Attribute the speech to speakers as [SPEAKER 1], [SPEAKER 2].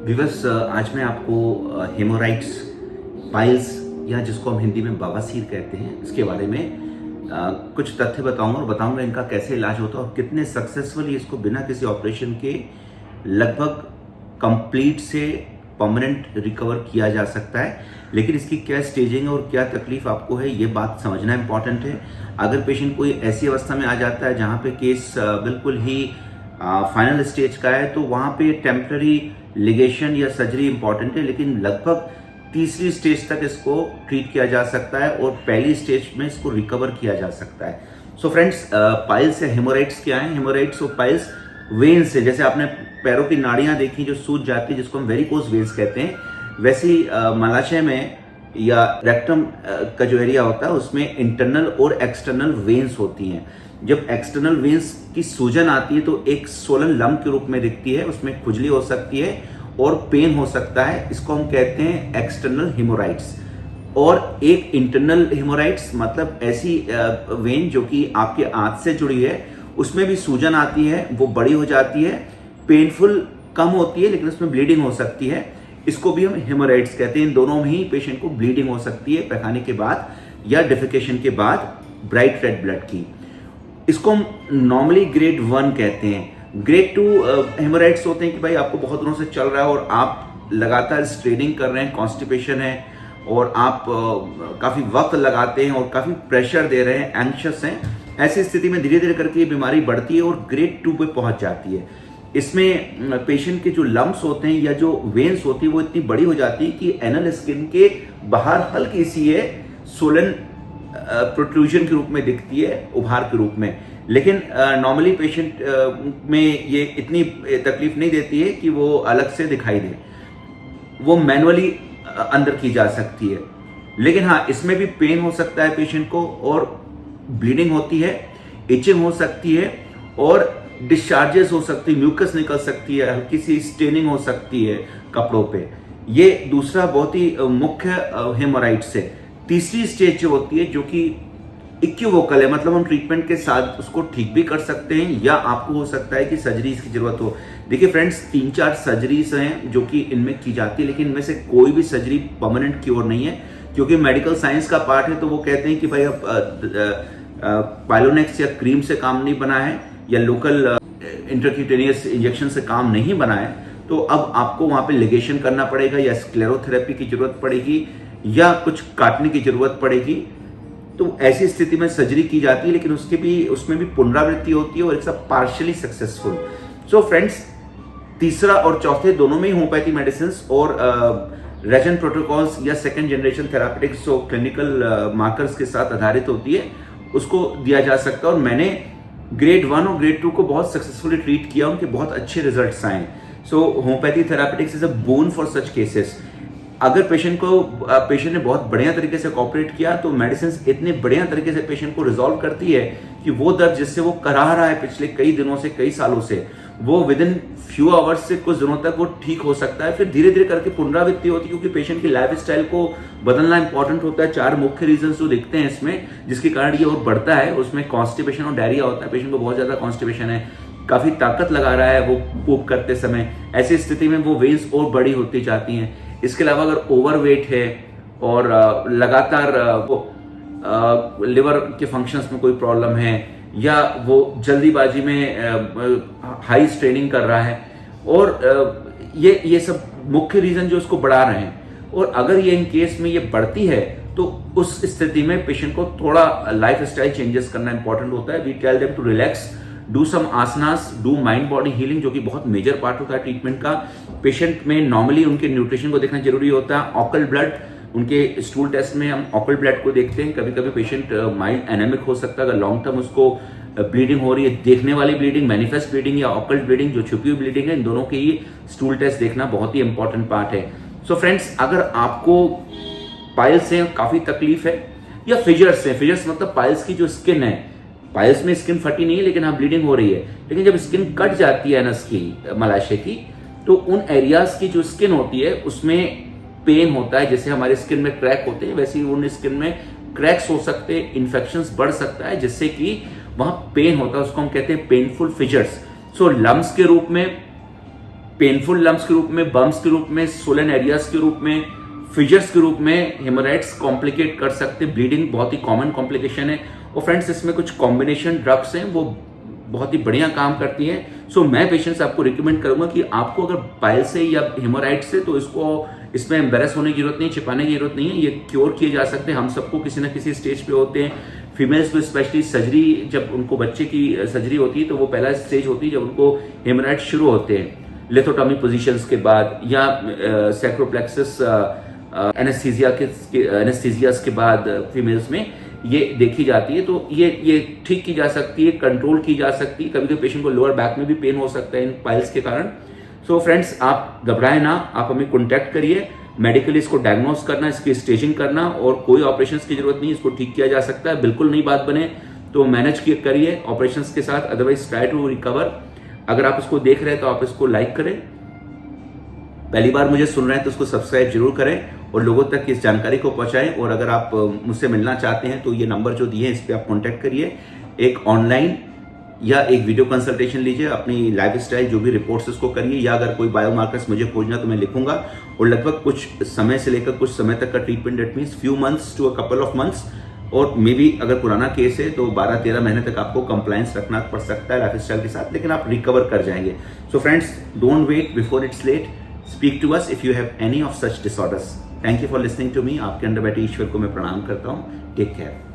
[SPEAKER 1] Viewers आज मैं आपको हेमोराइड्स, पाइल्स या जिसको हम हिंदी में बवासीर कहते हैं, इसके बारे में कुछ तथ्य बताऊंगा और बताऊंगा इनका कैसे इलाज होता है और कितने सक्सेसफुली इसको बिना किसी ऑपरेशन के लगभग कंप्लीट से परमानेंट रिकवर किया जा सकता है। लेकिन इसकी क्या स्टेजिंग है और क्या तकलीफ आपको है, ये बात समझना इंपॉर्टेंट है। अगर पेशेंट कोई ऐसी अवस्था में आ जाता है जहाँ पे केस बिल्कुल ही फाइनल स्टेज का है, तो वहाँ पे टेम्पररी लिगेशन या सर्जरी इंपॉर्टेंट है, लेकिन लगभग तीसरी स्टेज तक इसको ट्रीट किया जा सकता है और पहली स्टेज में इसको रिकवर किया जा सकता है। सो फ्रेंड्स, पाइल्स या हेमोराइड्स क्या है? हेमोराइड्स और पाइल्स वेन्स से, जैसे आपने पैरों की नाड़ियां देखी जो सूज जाती है, जिसको हम वेरिकोज वेन्स कहते हैं, वैसे ही मलाशय में या रेक्टम का जो एरिया होता है उसमें इंटरनल और एक्सटर्नल वेन्स होती हैं। जब एक्सटर्नल वेन्स की सूजन आती है तो एक सोलन लम्प के रूप में दिखती है, उसमें खुजली हो सकती है और पेन हो सकता है। इसको हम कहते हैं एक्सटर्नल हेमोराइड्स। और एक इंटरनल हेमोराइड्स मतलब ऐसी वेन जो कि आपके आंत से जुड़ी है, उसमें भी सूजन आती है, वो बड़ी हो जाती है, पेनफुल कम होती है लेकिन उसमें ब्लीडिंग हो सकती है। इसको भी हम हेमोराइड्स कहते हैं। इन दोनों में ही पेशेंट को ब्लीडिंग हो सकती है पैखाने के बाद या डिफिकेशन के बाद ब्राइट रेड ब्लड की। इसको हम नॉर्मली ग्रेड 1 कहते हैं। ग्रेड 2 हेमोराइड्स होते हैं कि भाई आपको बहुत दिनों से चल रहा है और आप लगातार स्ट्रेनिंग कर रहे हैं, कॉन्स्टिपेशन है और आप काफ़ी वक्त लगाते हैं और काफ़ी प्रेशर दे रहे हैं, एंग्शियस हैं। ऐसी स्थिति में धीरे धीरे करके ये बीमारी बढ़ती है और ग्रेड 2 पे पहुंच जाती है। इसमें पेशेंट के जो लम्प्स होते हैं या जो वेन्स होती है वो इतनी बड़ी हो जाती है कि एनल स्किन के बाहर हल्की सी ये सोलन प्रोट्रूजन के रूप में दिखती है, उभार के रूप में। लेकिन नॉर्मली पेशेंट में ये इतनी तकलीफ नहीं देती है कि वो अलग से दिखाई दे, वो मैनुअली अंदर की जा सकती है। लेकिन हाँ, इसमें भी पेन हो सकता है पेशेंट को और ब्लीडिंग होती है, इचिंग हो सकती है और डिस्चार्जेस हो सकती है, म्यूकस निकल सकती है, हल्की सी स्टेनिंग हो सकती है कपड़ों पे। ये दूसरा बहुत ही मुख्य हेमोराइड्स है। तीसरी स्टेज जो होती है जो कि इक्विवोकल है, मतलब हम ट्रीटमेंट के साथ उसको ठीक भी कर सकते हैं या आपको हो सकता है कि सर्जरीज की जरूरत हो। देखिए फ्रेंड्स, 3-4 सर्जरीज हैं जो कि इनमें की जाती है, लेकिन इनमें से कोई भी सर्जरी परमानेंट क्योर नहीं है, क्योंकि मेडिकल साइंस का पार्ट है। तो वो कहते हैं कि भाई अब पाइलोनेक्स या क्रीम से काम नहीं बना है या लोकल इंटरक्यूटेनियस इंजेक्शन से काम नहीं बना है, तो अब आपको वहां पे लिगेशन करना पड़ेगा या स्क्लेरोथेरेपी की जरूरत पड़ेगी या कुछ काटने की जरूरत पड़ेगी। तो ऐसी स्थिति में सर्जरी की जाती है, लेकिन उसमें भी पुनरावृत्ति होती है और it's a partially successful. So friends, तीसरा और चौथे दोनों में ही होम्योपैथी मेडिसिन और रेजन प्रोटोकॉल्स या सेकेंड जनरेशन थेरापेटिक्स जो क्लिनिकल मार्कर्स के साथ आधारित होती है, उसको दिया जा सकता है। और मैंने ग्रेड 1 और ग्रेड 2 को बहुत सक्सेसफुली ट्रीट किया, उनके बहुत अच्छे रिजल्ट्स आए। So homeopathy therapeutics is a boon for such cases. अगर पेशेंट ने बहुत बढ़िया तरीके से कोऑपरेट किया तो मेडिसिन इतने बढ़िया तरीके से पेशेंट को रिजॉल्व करती है कि वो दर्द जिससे वो कराह रहा है पिछले कई दिनों से, कई सालों से, वो विद इन फ्यू आवर्स से कुछ दिनों तक वो ठीक हो सकता है। फिर धीरे धीरे करके पुनरावृत्ति होती है, क्योंकि पेशेंट की लाइफ स्टाइल को बदलना इंपॉर्टेंट होता है। 4 मुख्य रीजन जो दिखते हैं इसमें जिसके कारण ये और बढ़ता है, उसमें कॉन्स्टिपेशन और डायरिया होता है। पेशेंट को बहुत ज्यादा कॉन्स्टिपेशन है, काफी ताकत लगा रहा है वो पोप करते समय, ऐसी स्थिति में वो वेन्स और बड़ी होती जाती हैं। इसके अलावा अगर ओवरवेट है और लगातार वो लिवर के फंक्शंस में कोई प्रॉब्लम है या वो जल्दीबाजी में हाई स्ट्रेनिंग कर रहा है, और ये सब मुख्य रीजन जो उसको बढ़ा रहे हैं। और अगर ये इन केस में ये बढ़ती है तो उस स्थिति में पेशेंट को थोड़ा लाइफ स्टाइल चेंजेस करना इंपॉर्टेंट होता है। We tell them to relax, do some asanas, do mind body healing, जो कि बहुत मेजर पार्ट होता है ट्रीटमेंट का। पेशेंट में नॉर्मली उनके न्यूट्रिशन को देखना जरूरी होता है। ऑकल ब्लड, उनके स्टूल टेस्ट में हम ऑकल ब्लड को देखते हैं। कभी कभी पेशेंट माइल्ड एनेमिक हो सकता है, अगर लॉन्ग टर्म उसको ब्लीडिंग हो रही है, देखने वाली ब्लीडिंग, मैनिफेस्ट ब्लीडिंग या ऑकल्ट ब्लीडिंग जो छुपी हुई ब्लीडिंग है, इन दोनों के ही स्टूल टेस्ट देखना बहुत ही इंपॉर्टेंट पार्ट है। सो फ्रेंड्स, अगर आपको पाइल्स से काफी तकलीफ है या फिजर्स है, फिजर्स मतलब पाइल्स की जो स्किन है, पाइल्स में स्किन फटी नहीं है लेकिन हाँ ब्लीडिंग हो रही है, लेकिन जब स्किन कट जाती है नस की, मलाशय की, तो उन एरियाज की जो स्किन होती है उसमें पेन होता है। जैसे हमारे स्किन में क्रैक होते हैं वैसे ही उन स्किन में क्रैक्स हो सकते हैं, इन्फेक्शंस बढ़ सकता है जिससे कि वहां पेन होता है, उसको हम कहते हैं पेनफुल फिजर्स। सो लम्स के रूप में पेनफुल लम्स के रूप में, बम्स के रूप में, सोलन एरियाज के रूप में, फिजर्स के रूप में हेमोराइड्स कॉम्प्लिकेट कर सकते हैं। ब्लीडिंग बहुत ही कॉमन कॉम्प्लिकेशन है। और फ्रेंड्स, इसमें कुछ कॉम्बिनेशन ड्रग्स हैं वो बहुत ही बढ़िया काम करती हैं। सो मैं पेशेंट्स आपको रिकमेंड करूंगा कि आपको अगर पाइल से या हेमोराइड से, तो इसमें एम्बेरस होने की जरूरत नहीं, छिपाने की जरूरत नहीं है। ये क्योर किए जा सकते हैं। हम सबको किसी ना किसी स्टेज पे होते हैं। फीमेल्स में स्पेशली सर्जरी, जब उनको बच्चे की सर्जरी होती है तो वो पहला स्टेज होती है जब उनको हेमोराइड शुरू होते हैं, लिथोटॉमी पोजीशंस के बाद या सैक्रोप्लेक्सिस एनेस्थीसियास के बाद फीमेल्स में ये देखी जाती है। तो ये ठीक की जा सकती है, कंट्रोल की जा सकती है। कभी कभी पेशेंट को लोअर बैक में भी पेन हो सकता है इन पाइल्स के कारण। सो फ्रेंड्स, आप घबराएं ना, आप हमें कॉन्टैक्ट करिए। मेडिकली इसको डायग्नोस करना, इसकी स्टेजिंग करना, और कोई ऑपरेशन की जरूरत नहीं, इसको ठीक किया जा सकता है। बिल्कुल नई बात बने तो मैनेज करिए ऑपरेशन के साथ, अदरवाइज ट्राई टू रिकवर। अगर आप इसको देख रहे हैं तो आप इसको लाइक करें, पहली बार मुझे सुन रहे हैं तो उसको सब्सक्राइब जरूर करें और लोगों तक इस जानकारी को पहुंचाएं। और अगर आप मुझसे मिलना चाहते हैं तो ये नंबर जो दिए हैं इस पर आप कॉन्टैक्ट करिए। एक ऑनलाइन या एक वीडियो कंसल्टेशन लीजिए, अपनी लाइफस्टाइल जो भी रिपोर्ट्स उसको करिए, या अगर कोई बायोमार्कर्स मुझे खोजना तो मैं लिखूंगा। और लगभग कुछ समय से लेकर कुछ समय तक का treatment, that means few months to a couple of months, और मे बी अगर पुराना केस है तो 12-13 महीने तक आपको कंप्लायंस रखना पड़ सकता है लाइफस्टाइल के साथ, लेकिन आप रिकवर कर जाएंगे। So friends, don't wait before it's late, speak to us if you have any of such disorders. Thank you for listening to me. आपके अंदर बैठे ईश्वर को मैं प्रणाम करता हूँ। Take care.